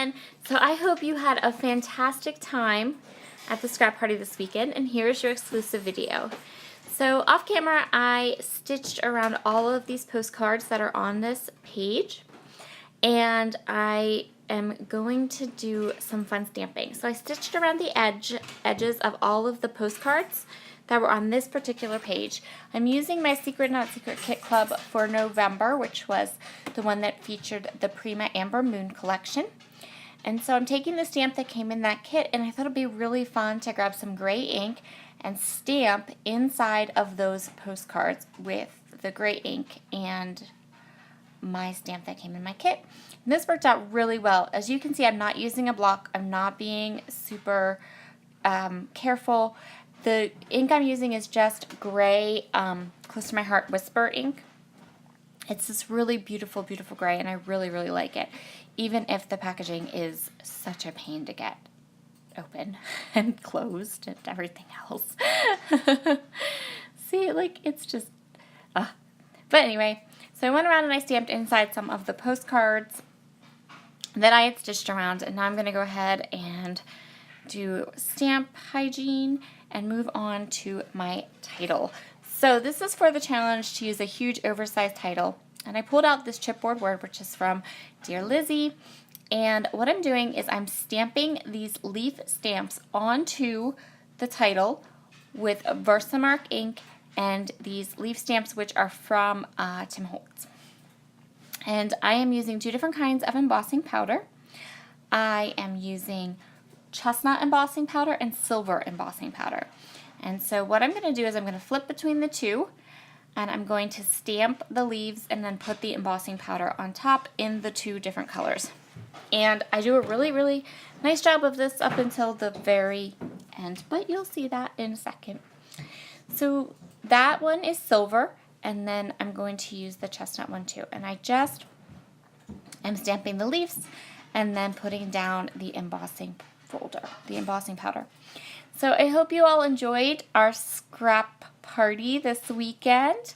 everyone. So I hope you had a fantastic time at the scrap party this weekend, and here's your exclusive video. So off camera, I stitched around all of these postcards that are on this page, and I am going to do some fun stamping. So I stitched around the edges of all of the postcards that were on this particular page. I'm using my Secret Not Secret Kit Club for November, which was the one that featured the Prima Amber Moon collection. And so I'm taking the stamp that came in that kit, and I thought it'd be really fun to grab some gray ink and stamp inside of those postcards with the gray ink and my stamp that came in my kit. And this worked out really well. As you can see, I'm not using a block. I'm not being super careful. The ink I'm using is just gray, Close to My Heart Whisper ink. It's this really beautiful, beautiful gray, and I really, really like it, even if the packaging is such a pain to get open and closed and everything else. See, like, it's just, but anyway, so I went around and I stamped inside some of the postcards that I had stitched around, and now I'm going to go ahead and do stamp hygiene and move on to my title. So this is for the challenge to use a huge oversized title, and I pulled out this chipboard word, which is from Dear Lizzie, and what I'm doing is I'm stamping these leaf stamps onto the title with Versamark ink and these leaf stamps, which are from Tim Holtz. And I am using two different kinds of embossing powder. I am using chestnut embossing powder and silver embossing powder. And so what I'm going to do is I'm going to flip between the two, and I'm going to stamp the leaves and then put the embossing powder on top in the two different colors. And I do a really, really nice job of this up until the very end, but you'll see that in a second. So that one is silver, and then I'm going to use the chestnut one too. And I just am stamping the leaves and then putting down the embossing powder. So I hope you all enjoyed our scrap party this weekend,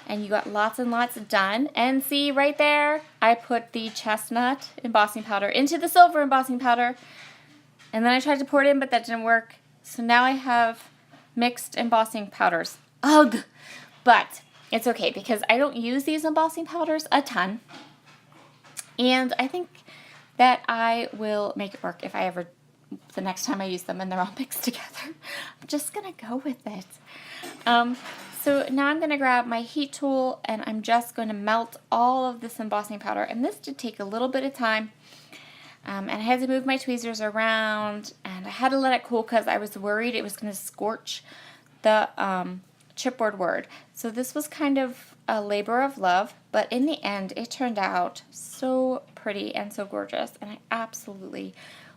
and you got lots and lots done. And see right there, I put the chestnut embossing powder into the silver embossing powder, and then I tried to pour it in, but that didn't work. So now I have mixed embossing powders. Ugh! But it's okay because I don't use these embossing powders a ton, and I think that I will make it work if I ever, the next time I use them and they're all mixed together. I'm just going to go with it. So now I'm going to grab my heat tool, and I'm just going to melt all of this embossing powder. And this did take a little bit of time. And I had to move my tweezers around, and I had to let it cool because I was worried it was going to scorch the chipboard word. So this was kind of a labor of love, but in the end it turned out so pretty and so gorgeous, and I absolutely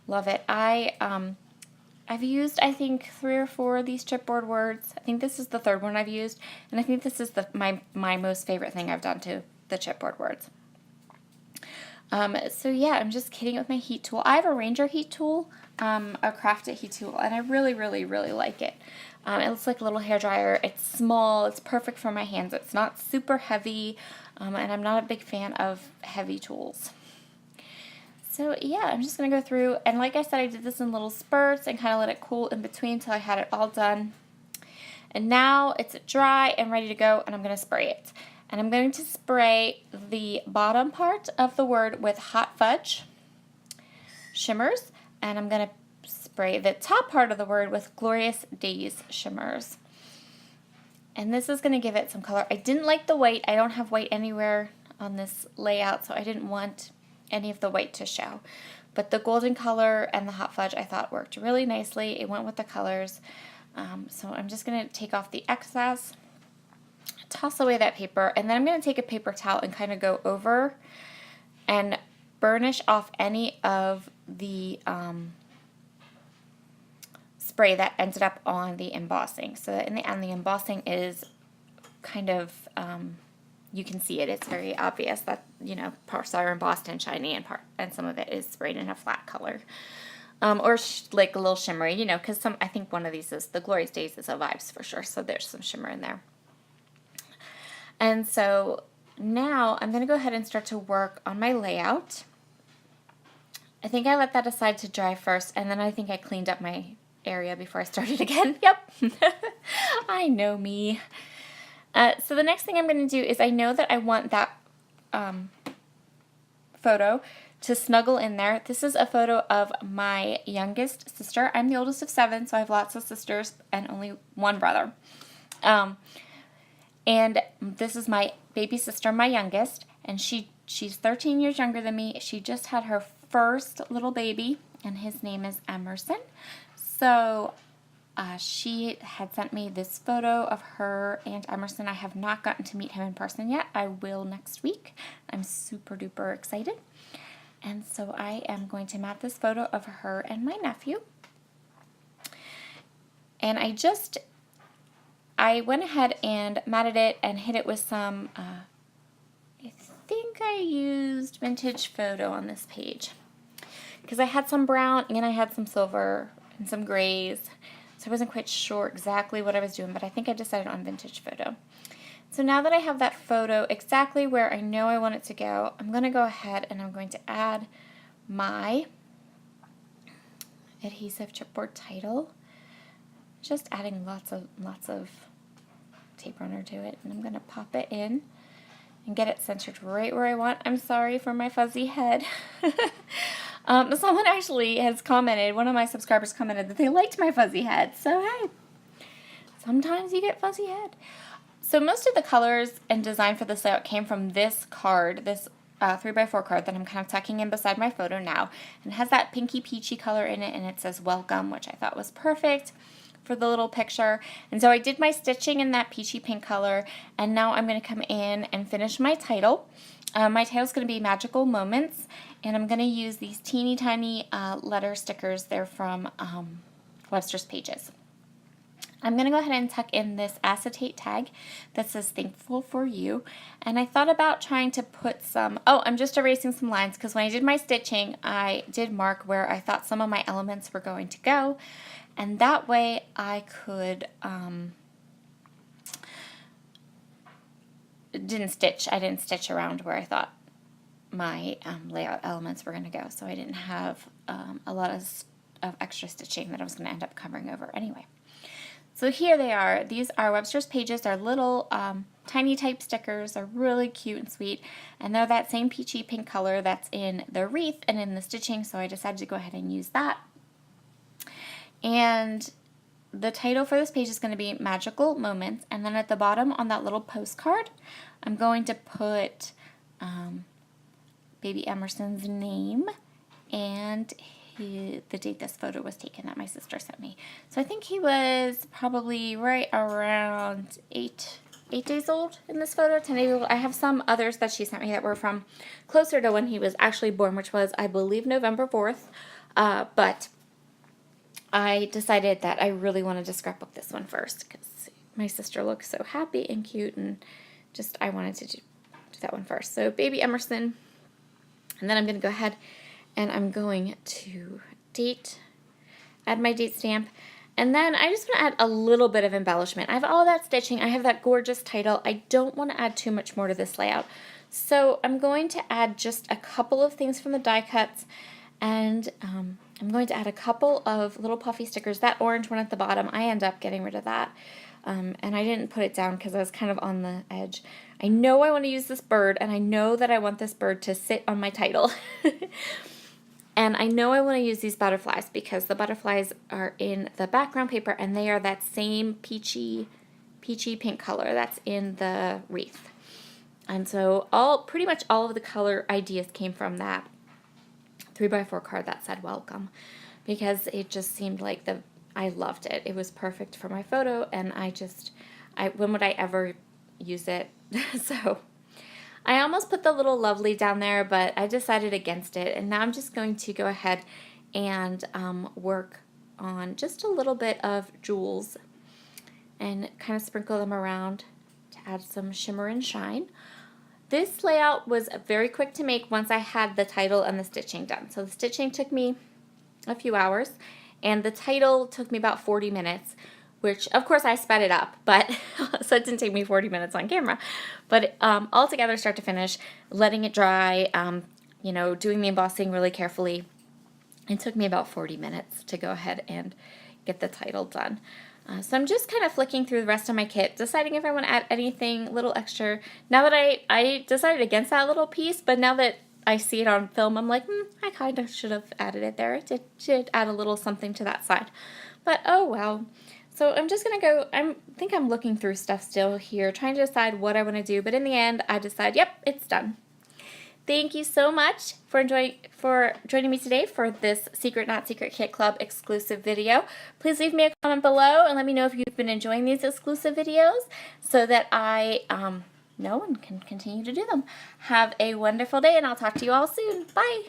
love it. I've used, I think, 3 or 4 of these chipboard words. I think this is the third one I've used, and I think this is my most favorite thing I've done to the chipboard words. So yeah, I'm just kidding with my heat tool. I have a Ranger heat tool, a Crafted heat tool, and I really, really, really like it. It looks like a little hairdryer. It's small. It's perfect for my hands. It's not super heavy, and I'm not a big fan of heavy tools. So yeah, I'm just going to go through, and like I said, I did this in little spurts and kind of let it cool in between until I had it all done. And now it's dry and ready to go, and I'm going to spray it. And I'm going to spray the bottom part of the word with Hot Fudge shimmers, and I'm going to spray the top part of the word with Glorious Days shimmers. And this is going to give it some color. I didn't like the white. I don't have white anywhere on this layout, so I didn't want any of the white to show. But the golden color and the Hot Fudge I thought worked really nicely. It went with the colors. So I'm just going to take off the excess, toss away that paper, and then I'm going to take a paper towel and kind of go over and burnish off any of the spray that ended up on the embossing. So that in the end, the embossing is kind of, you can see it. It's very obvious that, you know, parts are embossed and shiny, and some of it is sprayed in a flat color. Or like a little shimmery, you know, because I think one of these is, the Glorious Days is a Vibes for sure, so there's some shimmer in there. And so now I'm going to go ahead and start to work on my layout. I think I let that aside to dry first, and then I think I cleaned up my area before I started again. Yep. I know me. So the next thing I'm going to do is I know that I want that photo to snuggle in there. This is a photo of my youngest sister. I'm the oldest of 7, so I have lots of sisters and only one brother. And this is my baby sister, my youngest, and she's 13 years younger than me. She just had her first little baby, and his name is Emerson. So she had sent me this photo of her and Emerson. I have not gotten to meet him in person yet. I will next week. I'm super duper excited. And so I am going to map this photo of her and my nephew. And I went ahead and matted it and hit it with some, I think I used Vintage Photo on this page. Because I had some brown and I had some silver and some grays. So I wasn't quite sure exactly what I was doing, but I think I decided on Vintage Photo. So now that I have that photo exactly where I know I want it to go, I'm going to go ahead and I'm going to add my adhesive chipboard title. Just adding lots of tape runner to it, and I'm going to pop it in and get it centered right where I want. I'm sorry for my fuzzy head. Someone actually has commented, one of my subscribers commented that they liked my fuzzy head. So hey, sometimes you get fuzzy head. So most of the colors and design for this layout came from this card, this 3x4 card that I'm kind of tucking in beside my photo now. And it has that pinky peachy color in it, and it says welcome, which I thought was perfect for the little picture. And so I did my stitching in that peachy pink color, and now I'm going to come in and finish my title. My title is going to be Magical Moments, and I'm going to use these teeny tiny letter stickers. They're from Webster's Pages. I'm going to go ahead and tuck in this acetate tag that says thankful for you. And I thought about trying to put some, I'm just erasing some lines because when I did my stitching, I did mark where I thought some of my elements were going to go. And that way I could, I didn't stitch around where I thought my layout elements were going to go. So I didn't have a lot of extra stitching that I was going to end up covering over anyway. So here they are. These are Webster's Pages. They're little tiny type stickers. They're really cute and sweet. And they're that same peachy pink color that's in the wreath and in the stitching. So I decided to go ahead and use that. And the title for this page is going to be Magical Moments. And then at the bottom on that little postcard, I'm going to put baby Emerson's name and the date this photo was taken that my sister sent me. So I think he was probably right around 8 days old in this photo, 10 days old. I have some others that she sent me that were from closer to when he was actually born, which was, I believe, November 4th. But I decided that I really wanted to scrapbook this one first because my sister looks so happy and cute, and just I wanted to do that one first. So baby Emerson, and then I'm going to go ahead and I'm going to add my date stamp, and then I just want to add a little bit of embellishment. I have all that stitching, I have that gorgeous title. I don't want to add too much more to this layout. So I'm going to add just a couple of things from the die cuts, and I'm going to add a couple of little puffy stickers. That orange one at the bottom, I end up getting rid of that. And I didn't put it down because I was kind of on the edge. I know I want to use this bird, and I know that I want this bird to sit on my title. And I know I want to use these butterflies because the butterflies are in the background paper, and they are that same peachy pink color that's in the wreath. And so pretty much all of the color ideas came from that 3x4 card that said welcome, because it just seemed like I loved it. It was perfect for my photo, and when would I ever use it? So I almost put the little lovely down there, but I decided against it, and now I'm just going to go ahead and work on just a little bit of jewels and kind of sprinkle them around to add some shimmer and shine. This layout was very quick to make once I had the title and the stitching done. So the stitching took me a few hours, and the title took me about 40 minutes, which of course I sped it up, but so it didn't take me 40 minutes on camera. But all together, start to finish, letting it dry, doing the embossing really carefully, It took me about 40 minutes to go ahead and get the title done. So I'm just kind of flicking through the rest of my kit, deciding if I want to add anything a little extra. Now that I decided against that little piece, but now that I see it on film, I'm like, I kind of should have added it there. I should add a little something to that side. But oh well. So I'm just going to go, I think I'm looking through stuff still here, trying to decide what I want to do. But in the end, I decide, yep, it's done. Thank you so much for joining me today for this Secret Not Secret Kit Club exclusive video. Please leave me a comment below and let me know if you've been enjoying these exclusive videos so that I know and can continue to do them. Have a wonderful day, and I'll talk to you all soon. Bye!